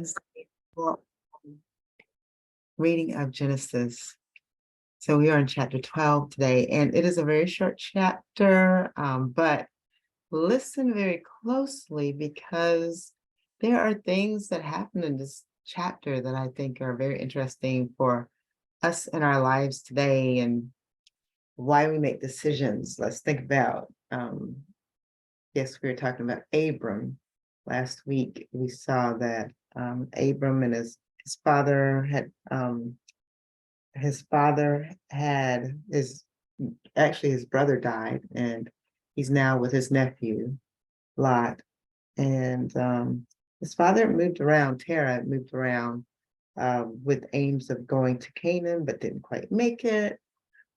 Wednesday for reading of Genesis. So we are in chapter 12 today, and it is a very short chapter, but listen very closely because there are things that happen in this chapter that I think are very interesting for us in our lives today and why we make decisions. Let's think about, yes, we were talking about Abram. Last week, we saw that Abram and his father had his brother died, and he's now with his nephew Lot. And his father moved around, Terah moved around with aims of going to Canaan, but didn't quite make it.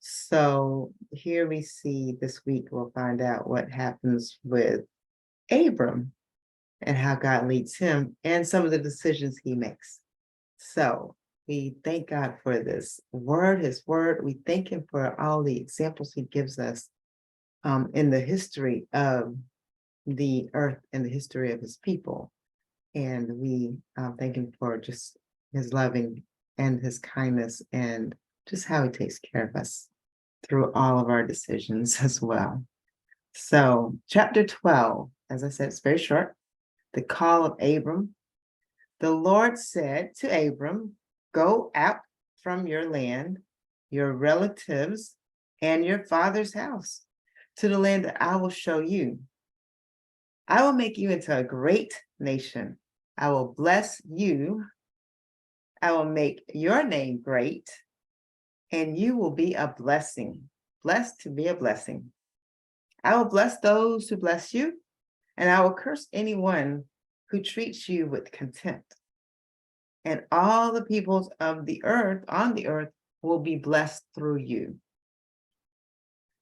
So here we see this week, we'll find out what happens with Abram and how God leads him and some of the decisions he makes. So we thank God for this word, his word. We thank him for all the examples he gives us in the history of the earth and the history of his people. And we thank him for just his loving and his kindness and just how he takes care of us through all of our decisions as well. So chapter 12, as I said, it's very short. The call of Abram. The Lord said to Abram, go out from your land, your relatives, and your father's house to the land that I will show you. I will make you into a great nation. I will bless you. I will make your name great, and you will be a blessing. Blessed to be a blessing. I will bless those who bless you, and I will curse anyone who treats you with contempt. And all the peoples of the earth, on the earth, will be blessed through you.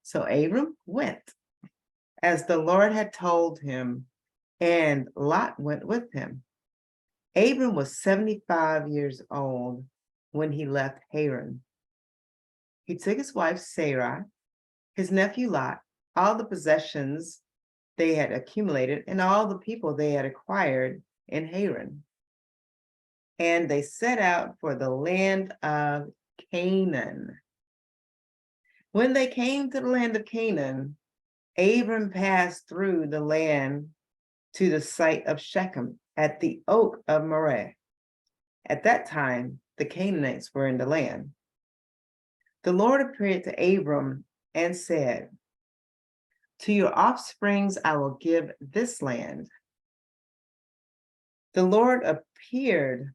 So Abram went, as the Lord had told him, and Lot went with him. Abram was 75 years old when he left Haran. He took his wife Sarai, his nephew Lot, all the possessions they had accumulated, and all the people they had acquired in Haran. And they set out for the land of Canaan. When they came to the land of Canaan, Abram passed through the land to the site of Shechem at the oak of Moreh. At that time, the Canaanites were in the land. The Lord appeared to Abram and said, to your offsprings I will give this land. The Lord appeared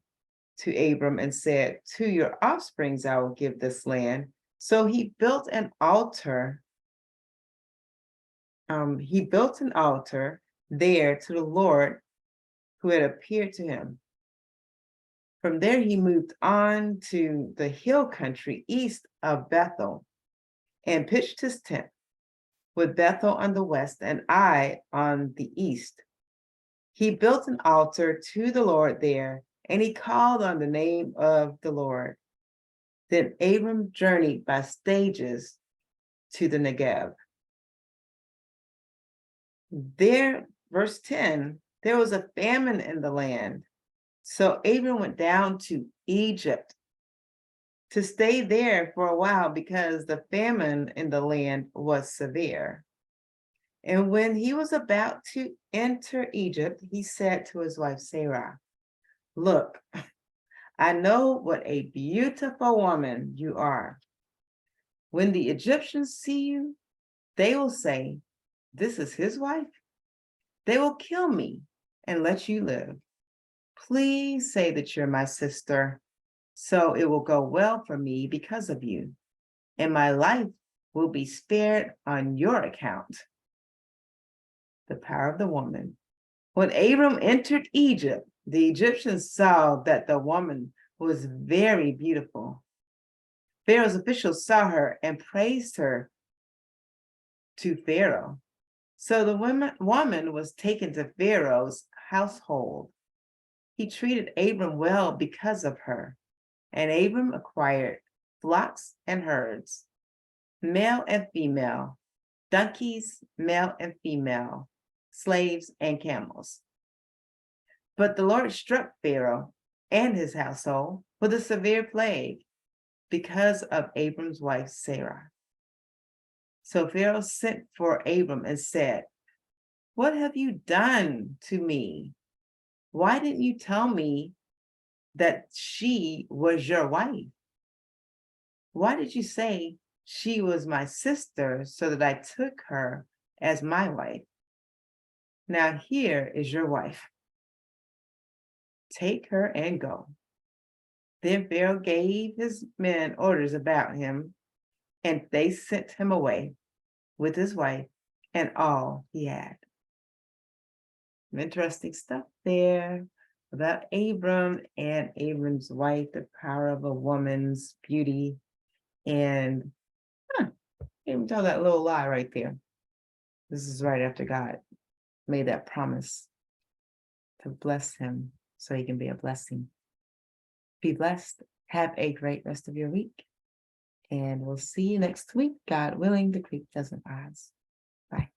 to Abram and said, to your offsprings I will give this land. So he built an altar. There to the Lord who had appeared to him. From there he moved on to the hill country east of Bethel and pitched his tent, with Bethel on the west and Ai on the east. He built an altar to the Lord there, and he called on the name of the Lord. Then Abram journeyed by stages to the Negev. There, verse 10, there was a famine in the land. So Abram went down to Egypt to stay there for a while because the famine in the land was severe. And when he was about to enter Egypt, he said to his wife Sarah, look, I know what a beautiful woman you are. When the Egyptians see you, they will say, this is his wife. They will kill me and let you live. Please say that you're my sister, so it will go well for me because of you, and my life will be spared on your account. The power of the woman. When Abram entered Egypt, the Egyptians saw that the woman was very beautiful. Pharaoh's officials saw her and praised her to Pharaoh. So the woman was taken to Pharaoh's household. He treated Abram well because of her, and Abram acquired flocks and herds, male and female, donkeys, male and female, slaves and camels. But the Lord struck Pharaoh and his household with a severe plague because of Abram's wife Sarah. So Pharaoh sent for Abram and said, "What have you done to me? Why didn't you tell me that she was your wife? Why did you say she was my sister so that I took her as my wife? Now here is your wife. Take her and go." Then Pharaoh gave his men orders about him, and they sent him away with his wife and all he had. Some interesting stuff there about Abram and Abram's wife, the power of a woman's beauty. And Abram told that little lie right there. This is right after God made that promise to bless him so he can be a blessing. Be blessed. Have a great rest of your week. And we'll see you next week, God willing, the creek doesn't rise. Bye.